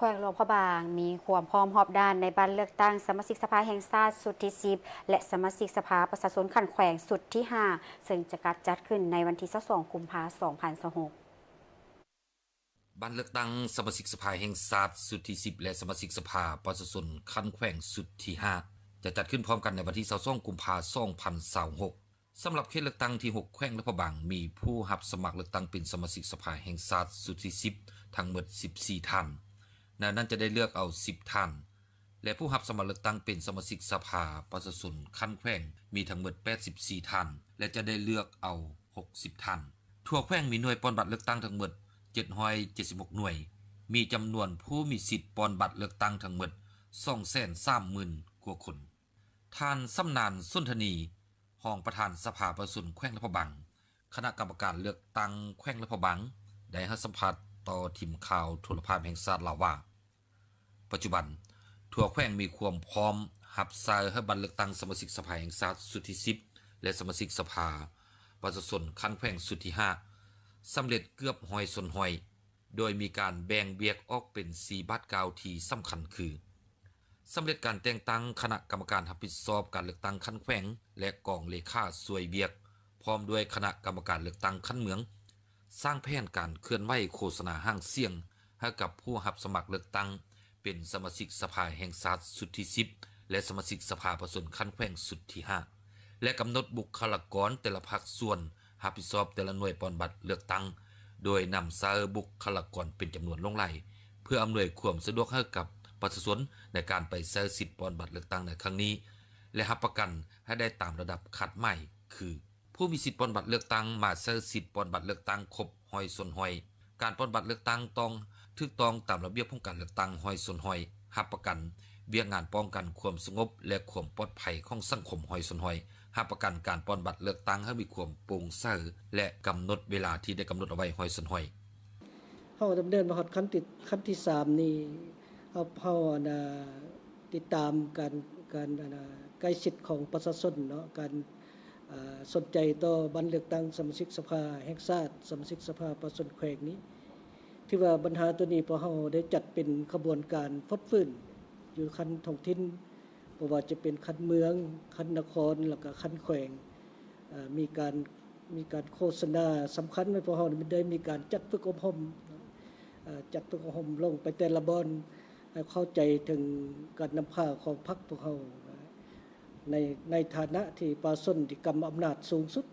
วงหลวงพระบางมีความพร้อมรอบด้านในบัตรเลือกตั้งสมาชิกสภาแห่งชาติสุดที่10และสมาชิกสภาประชาชนคันแขวงสุดที่5ซึ่งจะจัดขึ้นในวันที่22กุมภาพันธ์2026บัตรเลือกตั้งสมาชิกสภาแห่งชาติสุดที่10และสมาชิกสภาประชาชนคันแขวงสุดที่5จะจัดขึ้นพร้อมกันในวันที่22กุมภาพันธ์2026สำหรับเขตเลือกตั้งที่6แขวงหลวงพระบางมีผู้รับสมัครเลือกตั้งเป็นสมาชิกสภาแห่งชาติสุดที่10ทั้งหมด14ท่านในนั้นจะได้เลือกเอา10ท่านและผู้รับสมัครเลือกตั้งเป็นสมาชิกสภาประชาชนคันแขวงมีทั้งหมด84ท่านและจะได้เลือกเอา60ท่านทั่วแขวงมีหน่วยปอนบัตรเลือกตั้งทั้งหมด776หน่วยมีจำนวนผู้มีสิทธิ์ปอนบัตรเลือกตั้งทั้งหมด 230,000 กว่าคนท่านสำนานสุนทนีรองประธานสภาประชาชนแขวงลาดพร้าวคณะกรรมการเลือกตั้งแขวงลาดพร้าวได้ให้สัมภาษณ์ต่อทีมข่าวโทรภาพแห่งชาติลาวว่าปัจจุบันทั่วแขวงมีความพร้อมรับสายให้บัตรเลือกตั้งสมาชิกสภาแห่งชาติสุดที่10และสมาชิกสภาประชาชนคันแขวงสุดที่5สำเร็จเกือบ100ส่วน100โดยมีการแบ่งเวียกออกเป็น4บัตรกาวที่สำคัญคือสำเร็จการแต่งตั้งคณะกรรมการรับผิดชอบการเลือกตั้งคันแขวงและกองเลขาสวยเวียกพร้อมด้วยคณะกรรมการเลือกตั้งคันเมืองสร้างแผนการเคลื่อนไหวโฆษณาห้างเสียงให้กับผู้รับสมัครเลือกตั้งเป็นสมาชิกสภาแห่งชาติสุดที่10และสมาชิกสภาประชาชนคันแขวงสุดที่5และกำหนดบุคลากรแต่ละภาคส่วนรับผิดชอบแต่ละหน่วยปอนบัตรเลือกตั้งโดยนำเสนอบุคลากรเป็นจำนวนลงไหลเพื่ออำนวยความสะดวกให้กับประชาชนในการไปใช้สิทธิ์ปอนบัตรเลือกตั้งในครั้งนี้และรับประกันให้ได้ตามระดับคัดใหม่คือผู้มีสิทธิ์ปอนบัตรเลือกตั้งมาใช้สิทธิ์ปอนบัตรเลือกตั้งครบ100ส่วน100การปอนบัตรเลือกตั้งต้องถูกต้องตามระเบียบของการเลือกตั้ง100ส่วน100รับประกันเบี้ยงานป้องกันความสงบและความปลอดภัยของสังคม100ส่วน100รับประกันการปอนบัตรเลือกตั้งให้มีความโปร่งใสและกำหนดเวลาที่ได้กำหนดเอาไว้100ส่วน100เฮาดำเนินมาฮอดขั้นที่3นี้เฮาติดตามการใกล้ชิดของประชาชนเนาะการสนใจต่อบัตรเลือกตั้งสมาชิกสภาแห่งชาติสมาชิกสภาประชาชนแขวงนี้ที่ว่าปัญหาตัวนี้พอเฮาได้จัดเป็นขบวนการฟดฟื้นอยู่คันท้องถิ่นบ่ว่าจะเป็นคันเมืองคันนครแล้วก็คันแขวงมีการโฆษณาสำคัญไว้พอเฮาได้มีการจัดฝึกอบรมลงไปแต่ละบ่อนให้เข้าใจถึงการนำพาของพรรคพวกเฮาในฐานะที่ประชาชนที่กำอำนาจสูงสุด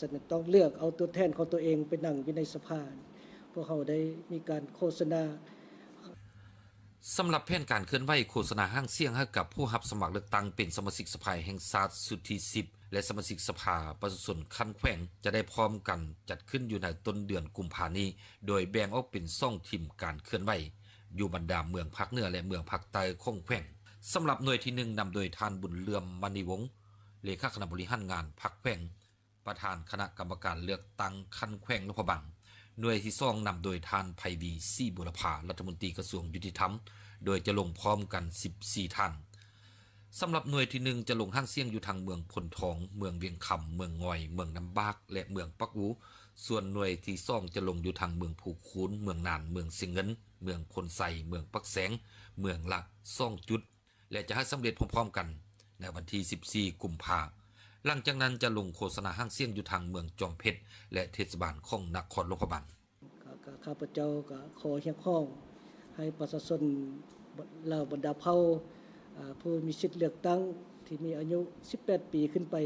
ฉะนั้นต้องเลือกเอาตัวแทนของตัวเองไปนั่งอยู่ในสภาพวกเฮาได้มีการโฆษณาสำหรับแผนการเคลื่อนไหวโฆษณาห้างเสียงให้กับผู้รับสมัครเลือกตั้งเป็นสมาชิกสภาแห่งชาติสุดที่10และสมาชิกสภาประชาชนคันแขวงจะได้พร้อมกันจัดขึ้นอยู่ในต้นเดือนกุมภาพันธ์นี้โดยแบ่งออกเป็น2ทีมการเคลื่อนไหวอยู่บรรดาเมืองภาคเหนือและเมืองภาคใต้ของแขวงสำหรับหน่วยที่1นำโดยท่านบุญเลื่อมมณีวงศ์เลขาคณะบริหารงานพรรคแขวงประธานคณะกรรมการเลือกตั้งคันแขวงลาดพร้าวหน่วยที่2นำโดยท่านไพวีศรีบุรพารัฐมนตรีกระทรวงยุติธรรมโดยจะลงพร้อมกัน14ท่านสำหรับหน่วยที่1จะลงห้างเสียงอยู่ทางเมืองพลทองเมืองเวียงคำเมืองงอยเมืองน้ำบากและเมืองปักหูส่วนหน่วยที่2จะลงอยู่ทางเมืองภูคูนเมืองนานเมืองสิงเงินเมืองพลไสเมืองปักแสงเมืองละ2จุดและจะให้สำเร็จพร้อมๆกันในวันที่14กุมภาพันธ์หลังจากนั้นจะลงโฆษณาห้างเสียงอยู่ทางเมืองจอมเพชรและเทศบาลของนครหลวงพระบางข้าพเจ้าก็ขอเรียกร้องให้ประชาชนเหล่าบรรดาเผ่าผู้มีสิทธิ์เลือกตั้งที่มีอายุ18ปีขึ้นไป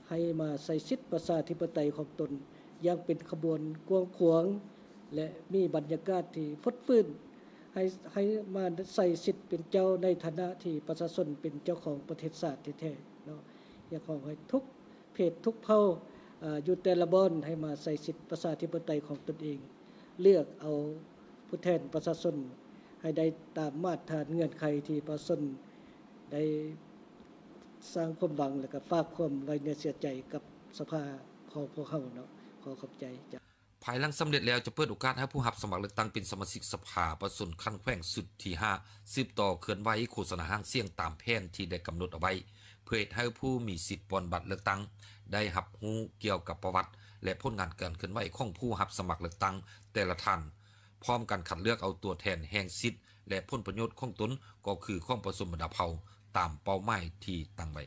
ให้มาใส่สิทธิ์ประชาธิปไตยของตนอย่างเป็นขบวนกว้างขวางและมีบรรยากาศที่ฟดฟื้นให้มาใส่สิทธิ์เป็นเจ้าในฐานะที่ประชาชนเป็นเจ้าของประเทศชาติแท้ๆเนาะอยากขอให้ทุกเพศทุกเผ่าอยู่แต่ละบ่อนให้มาใส่สิทธิ์ประชาธิปไตยของตนเองเลือกเอาผู้แทนประชาชนให้ได้ตามมาตรฐานเงื่อนไขที่ประชาชนได้สร้างความหวังและก็ฝากความไว้เนื้อเสียใจกับสภาของพวกเฮาเนาะขอขอบใจจ้ะภายหลังสำเร็จแล้วจะเปิดโอกาสให้ผู้รับสมัครเลือกตั้งเป็นสมาชิกสภาประชาชนคันแขวงสุดที่5สืบต่อเคลื่อนไหวโฆษณาห้างเสียงตามแผนที่ได้กำหนดเอาไว้เพื่อให้ผู้มีสิทธิ์ปอนบัตรเลือกตั้งได้รับรู้เกี่ยวกับประวัติและผลงานการเคลื่อนไหวของผู้รับสมัครเลือกตั้งแต่ละท่าน พร้อมกันคัดเลือกเอาตัวแทนแห่งสิทธิ์และผลประโยชน์ของตนก็คือของประชาชนบรรดาเผ่าตามเป้าหมายที่ตั้งไว้